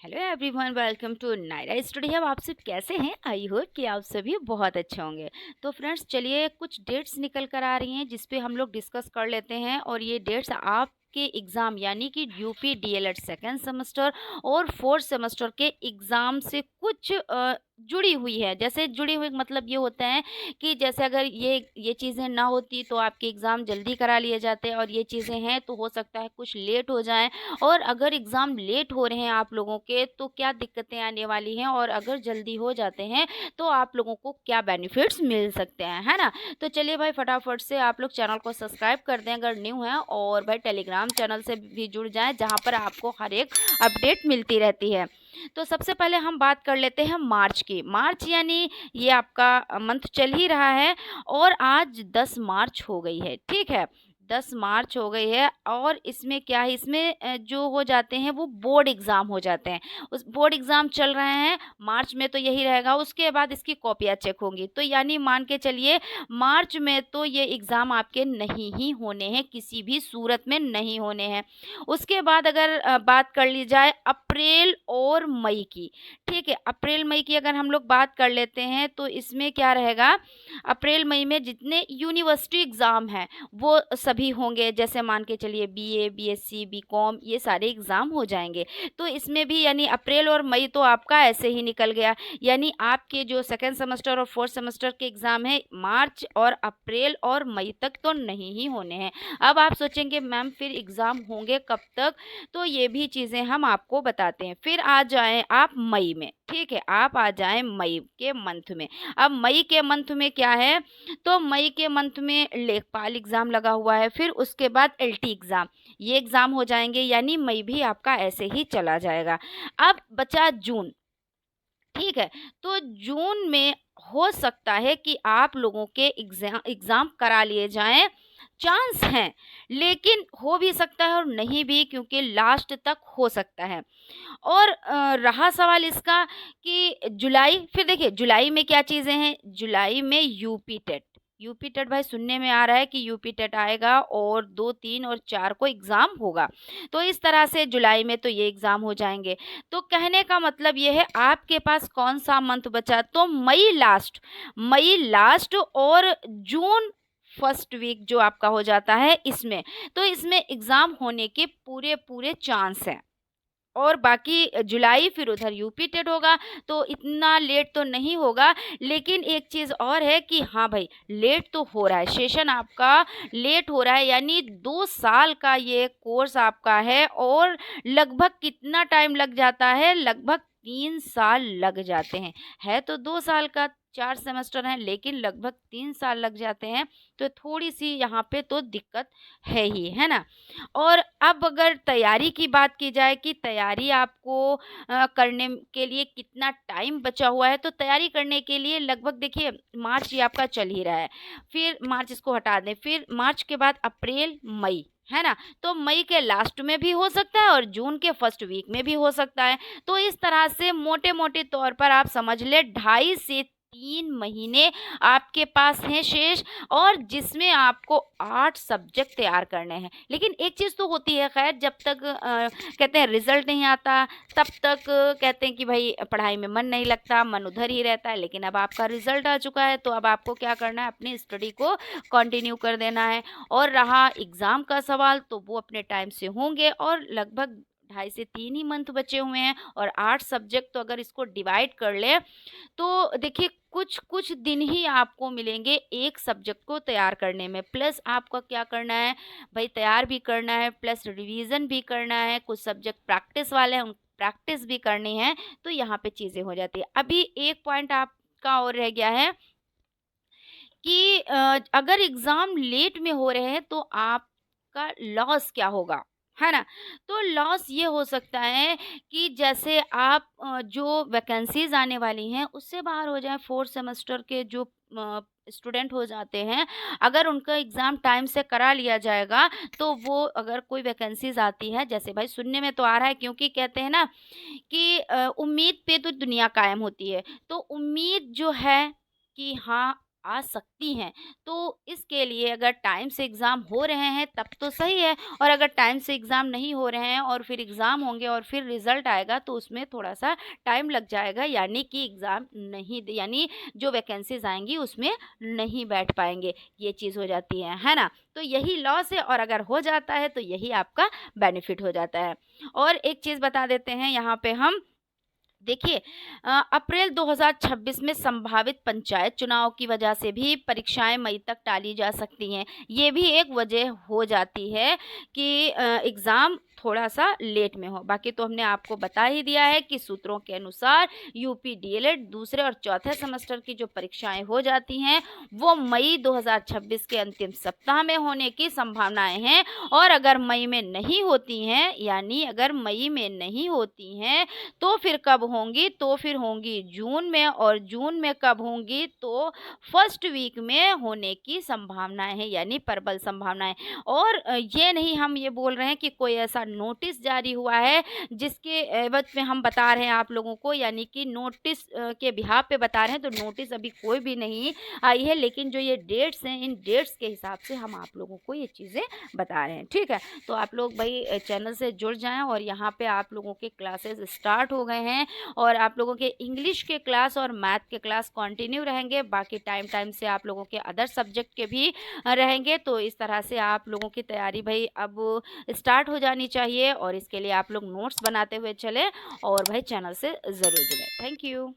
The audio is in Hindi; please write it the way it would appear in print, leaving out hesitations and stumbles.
Hello everyone, welcome to Naira study. अब आप सब कैसे हैं? आई होप कि आप सभी बहुत अच्छे होंगे। तो फ्रेंड्स, चलिए कुछ डेट्स निकल कर आ रही हैं जिस पे हम लोग डिस्कस कर लेते हैं। और ये डेट्स आपके एग्ज़ाम यानी कि यूपी डीएलएड सेकेंड सेमेस्टर और फोर्थ सेमेस्टर के एग्ज़ाम से कुछ जुड़ी हुई है। जैसे जुड़ी हुई मतलब ये होता है कि जैसे अगर ये चीज़ें ना होती तो आपके एग्ज़ाम जल्दी करा लिए जाते, और ये चीज़ें हैं तो हो सकता है कुछ लेट हो जाएं। और अगर एग्ज़ाम लेट हो रहे हैं आप लोगों के तो क्या दिक्कतें आने वाली हैं, और अगर जल्दी हो जाते हैं तो आप लोगों को क्या बेनिफिट्स मिल सकते हैं, है ना? तो चलिए भाई, फटाफट से आप लोग चैनल को सब्सक्राइब कर दें अगर न्यू हैं, और भाई टेलीग्राम चैनल से भी जुड़ जाएं जहां पर आपको हर एक अपडेट मिलती रहती है। तो सबसे पहले हम बात कर लेते हैं मार्च की। मार्च यानी ये आपका मंथ चल ही रहा है, और आज 10 मार्च हो गई है, ठीक है? 10 मार्च हो गई है, और इसमें क्या है, इसमें जो हो जाते हैं वो बोर्ड एग्ज़ाम हो जाते हैं। उस बोर्ड एग्ज़ाम चल रहे हैं मार्च में, तो यही रहेगा। उसके बाद इसकी कॉपियाँ चेक होंगी, तो यानी मान के चलिए मार्च में तो ये एग्ज़ाम आपके नहीं ही होने हैं, किसी भी सूरत में नहीं होने हैं। उसके बाद अगर बात कर ली जाए अप्रैल और मई की, ठीक है? अप्रैल मई की अगर हम लोग बात कर लेते हैं तो इसमें क्या रहेगा, अप्रैल मई में जितने यूनिवर्सिटी एग्ज़ाम हैं वो सभी होंगे। जैसे मान के चलिए बीए, बीएससी, बीकॉम, ये सारे एग्ज़ाम हो जाएंगे। तो इसमें भी यानी अप्रैल और मई तो आपका ऐसे ही निकल गया। यानी आपके जो सेकेंड सेमेस्टर और फोर्थ सेमेस्टर के एग्ज़ाम है मार्च और अप्रैल और मई तक तो नहीं ही होने हैं। अब आप सोचेंगे मैम फिर एग्ज़ाम होंगे कब तक? तो ये भी चीज़ें हम आपको बताते हैं। फिर आ जाएं आप मई में, ठीक है? आप आ जाएं मई के मंथ में। अब मई के मंथ में क्या है, तो मई के मंथ में लेखपाल एग्ज़ाम लगा हुआ है, फिर उसके बाद एलटी एग्ज़ाम, ये एग्ज़ाम हो जाएंगे। यानी मई भी आपका ऐसे ही चला जाएगा। अब बचा जून, ठीक है? तो जून में हो सकता है कि आप लोगों के एग्ज़ाम करा लिए जाएं, चांस हैं, लेकिन हो भी सकता है और नहीं भी, क्योंकि लास्ट तक हो सकता है। और रहा सवाल इसका कि जुलाई, फिर देखिए जुलाई में क्या चीज़ें हैं। जुलाई में यूपी टेट, यूपी टेट भाई सुनने में आ रहा है कि यूपी टेट आएगा, और 2, 3 और 4 को एग्ज़ाम होगा। तो इस तरह से जुलाई में तो ये एग्ज़ाम हो जाएंगे। तो कहने का मतलब ये है, आपके पास कौन सा मंथ बचा, तो मई लास्ट, मई लास्ट और जून फर्स्ट वीक जो आपका हो जाता है इसमें। तो इसमें एग्ज़ाम होने के पूरे पूरे चांस हैं। और बाकी जुलाई फिर उधर यूपी टेट होगा, तो इतना लेट तो नहीं होगा। लेकिन एक चीज़ और है कि हाँ भाई, लेट तो हो रहा है, सेशन आपका लेट हो रहा है। यानी 2 साल का ये कोर्स आपका है, और लगभग कितना टाइम लग जाता है, लगभग 3 साल लग जाते हैं। है तो 2 साल का, 4 सेमेस्टर हैं, लेकिन लगभग 3 साल लग जाते हैं। तो थोड़ी सी यहाँ पे तो दिक्कत है ही, है ना? और अब अगर तैयारी की बात की जाए कि तैयारी आपको करने के लिए कितना टाइम बचा हुआ है, तो तैयारी करने के लिए लगभग देखिए मार्च ये आपका चल ही रहा है, फिर मार्च इसको हटा दें, फिर मार्च के बाद अप्रैल, मई, है ना? तो मई के लास्ट में भी हो सकता है और जून के फर्स्ट वीक में भी हो सकता है। तो इस तरह से मोटे मोटे तौर पर आप समझ ले 2.5 से 3 महीने आपके पास हैं शेष, और जिसमें आपको 8 सब्जेक्ट तैयार करने हैं। लेकिन एक चीज़ तो होती है, खैर जब तक कहते हैं रिज़ल्ट नहीं आता तब तक कहते हैं कि भाई पढ़ाई में मन नहीं लगता, मन उधर ही रहता है। लेकिन अब आपका रिज़ल्ट आ चुका है, तो अब आपको क्या करना है, अपनी स्टडी को कंटिन्यू कर देना है। और रहा एग्ज़ाम का सवाल, तो वो अपने टाइम से होंगे, और लगभग 2.5 से 3 ही मंथ बचे हुए हैं, और 8 सब्जेक्ट तो अगर इसको डिवाइड कर लें तो देखिए कुछ कुछ दिन ही आपको मिलेंगे एक सब्जेक्ट को तैयार करने में। प्लस आपका क्या करना है भाई, तैयार भी करना है, प्लस रिवीजन भी करना है। कुछ सब्जेक्ट प्रैक्टिस वाले हैं, उन प्रैक्टिस भी करनी है। तो यहाँ पे चीज़ें हो जाती है। अभी एक पॉइंट आपका और रह गया है कि अगर एग्ज़ाम लेट में हो रहे हैं तो आपका लॉस क्या होगा, है ना? तो लॉस ये हो सकता है कि जैसे आप जो वैकेंसीज़ आने वाली हैं उससे बाहर हो जाएँ। फोर्थ सेमेस्टर के जो स्टूडेंट हो जाते हैं, अगर उनका एग्ज़ाम टाइम से करा लिया जाएगा तो वो अगर कोई वैकेंसीज़ आती है, जैसे भाई सुनने में तो आ रहा है, क्योंकि कहते हैं ना कि उम्मीद पे तो दुनिया कायम होती है। तो उम्मीद जो है कि हाँ, आ सकती हैं। तो इसके लिए अगर टाइम से एग्ज़ाम हो रहे हैं तब तो सही है, और अगर टाइम से एग्ज़ाम नहीं हो रहे हैं और फिर एग्ज़ाम होंगे और फिर रिज़ल्ट आएगा तो उसमें थोड़ा-सा टाइम लग जाएगा, यानी कि एग्ज़ाम नहीं द यानी जो वैकेंसीज़ आएँगी उसमें नहीं बैठ पाएँगे, ये चीज़ हो जाती है ना? तो यही लॉस है, और अगर हो जाता है तो यही आपका बेनिफिट हो जाता है। और एक चीज़ बता देते हैं यहाँ पे हम, देखिए, अप्रैल 2026 में संभावित पंचायत चुनाव की वजह से भी परीक्षाएं मई तक टाली जा सकती हैं। ये भी एक वजह हो जाती है कि एग्ज़ाम थोड़ा-सा लेट में हो। बाकी तो हमने आपको बता ही दिया है कि सूत्रों के अनुसार यूपी डीएलएड दूसरे और चौथे सेमेस्टर की जो परीक्षाएं हो जाती हैं, वो मई 2026 के अंतिम सप्ताह में होने की संभावनाएँ हैं। और अगर मई में नहीं होती हैं, यानी अगर मई में नहीं होती हैं तो फिर कब होंगी? तो फिर होंगी जून में, और जून में कब होंगी? तो फर्स्ट वीक में होने की संभावनाएँ हैं, यानी प्रबल संभावनाएँ। और ये नहीं हम ये बोल रहे हैं कि कोई ऐसा नोटिस जारी हुआ है जिसके एवज में हम बता रहे हैं आप लोगों को, यानी कि नोटिस के बिहाफ़ पे बता रहे हैं, तो नोटिस अभी कोई भी नहीं आई है। लेकिन जो ये डेट्स हैं, इन डेट्स के हिसाब से हम आप लोगों को ये चीज़ें बता रहे हैं, ठीक है? तो आप लोग भई चैनल से जुड़ जाएँ, और यहाँ पे आप लोगों के क्लासेस स्टार्ट हो गए हैं, और आप लोगों के इंग्लिश के क्लास और मैथ के क्लास कंटिन्यू रहेंगे। बाकी टाइम से आप लोगों के अदर सब्जेक्ट के भी रहेंगे। तो इस तरह से आप लोगों की तैयारी भई अब स्टार्ट हो जानी चाहिए, और इसके लिए आप लोग नोट्स बनाते हुए चलें, और भाई चैनल से ज़रूर जुड़ें। Thank you.